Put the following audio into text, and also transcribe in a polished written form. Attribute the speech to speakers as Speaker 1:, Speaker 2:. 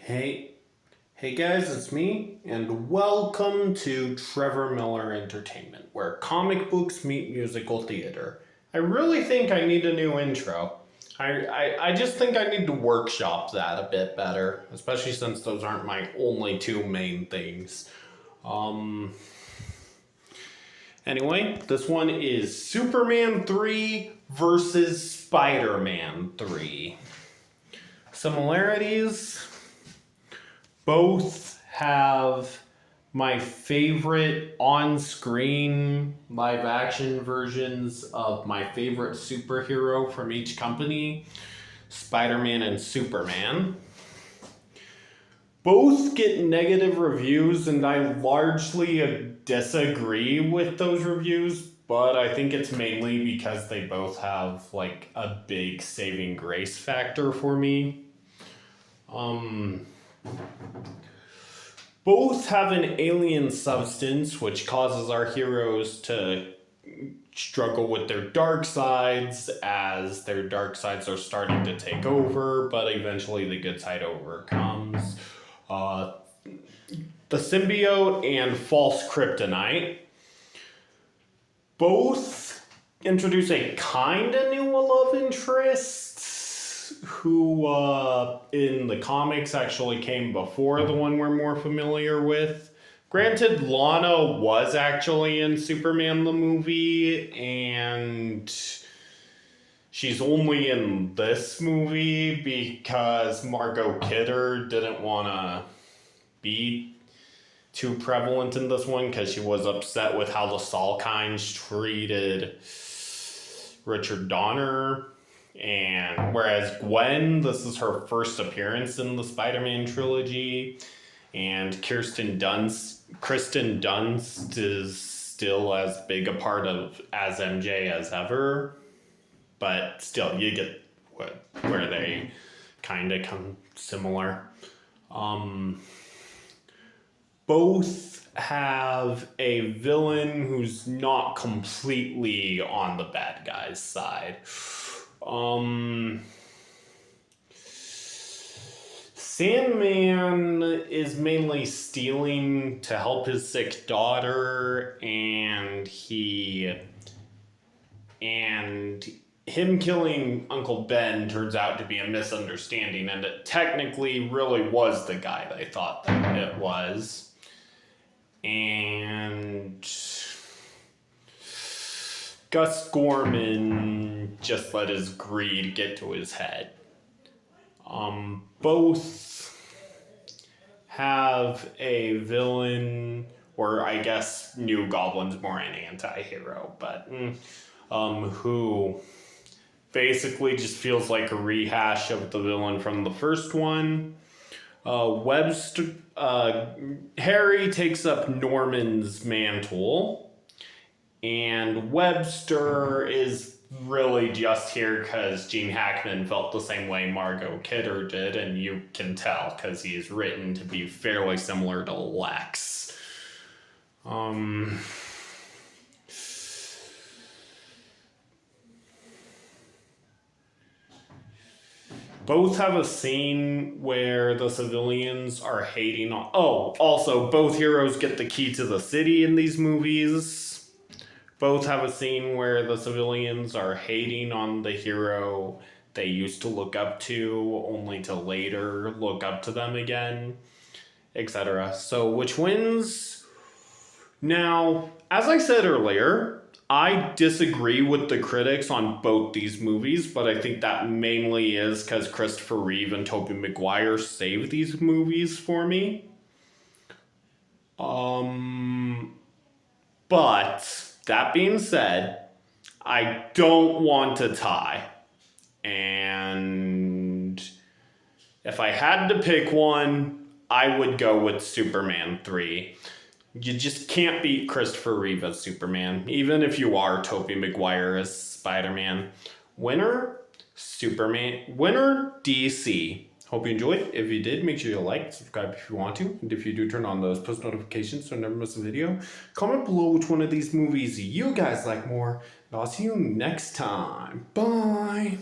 Speaker 1: Hey, hey guys, it's me, and welcome to Trevor Miller Entertainment, where comic books meet musical theater. I really think I need a new intro. I just think I need to workshop that a bit better, especially since those aren't my only two main things. Um, anyway, this one is Superman 3 versus Spider-Man 3. Similarities. Both have my favorite on-screen live-action versions of my favorite superhero from each company, Spider-Man and Superman. Both get negative reviews, and I largely disagree with those reviews, but I think it's mainly because they both have like a big saving grace factor for me. Both have an alien substance which causes our heroes to struggle with their dark sides as their dark sides are starting to take over, but eventually the good side overcomes. The symbiote and false kryptonite both introduce a kind of new love interest who in the comics actually came before the one we're more familiar with. Granted, Lana was actually in Superman the movie, and she's only in this movie because Margot Kidder didn't want to be too prevalent in this one because she was upset with how the Salkinds treated Richard Donner. And whereas Gwen, this is her first appearance in the Spider-Man trilogy, and Kirsten Dunst is still as big a part of as MJ as ever, but still you get where they kind of come similar. Both have a villain who's not completely on the bad guy's side. Sandman is mainly stealing to help his sick daughter, and him killing Uncle Ben turns out to be a misunderstanding, and it technically really was the guy they thought that it was. And Gus Gorman just let his greed get to his head. Both have a villain, or I guess New Goblin's more an anti-hero, but who basically just feels like a rehash of the villain from the first one. Harry takes up Norman's mantle, and Webster is really just here because Gene Hackman felt the same way Margot Kidder did, and you can tell because he's written to be fairly similar to Lex. Both have a scene where the civilians are hating on... Oh, also, both heroes get the key to the city in these movies. Both have a scene where the civilians are hating on the hero they used to look up to, only to later look up to them again, etc. So, which wins? Now, as I said earlier, I disagree with the critics on both these movies, but I think that mainly is because Christopher Reeve and Tobey Maguire saved these movies for me. But that being said, I don't want to tie. And if I had to pick one, I would go with Superman 3. You just can't beat Christopher Reeve as Superman, even if you are Tobey Maguire as Spider-Man. Winner, Superman. Winner, DC. Hope you enjoyed. If you did, make sure you like, subscribe if you want to, and if you do, turn on those post notifications so you never miss a video. Comment below which one of these movies you guys like more, and I'll see you next time. Bye!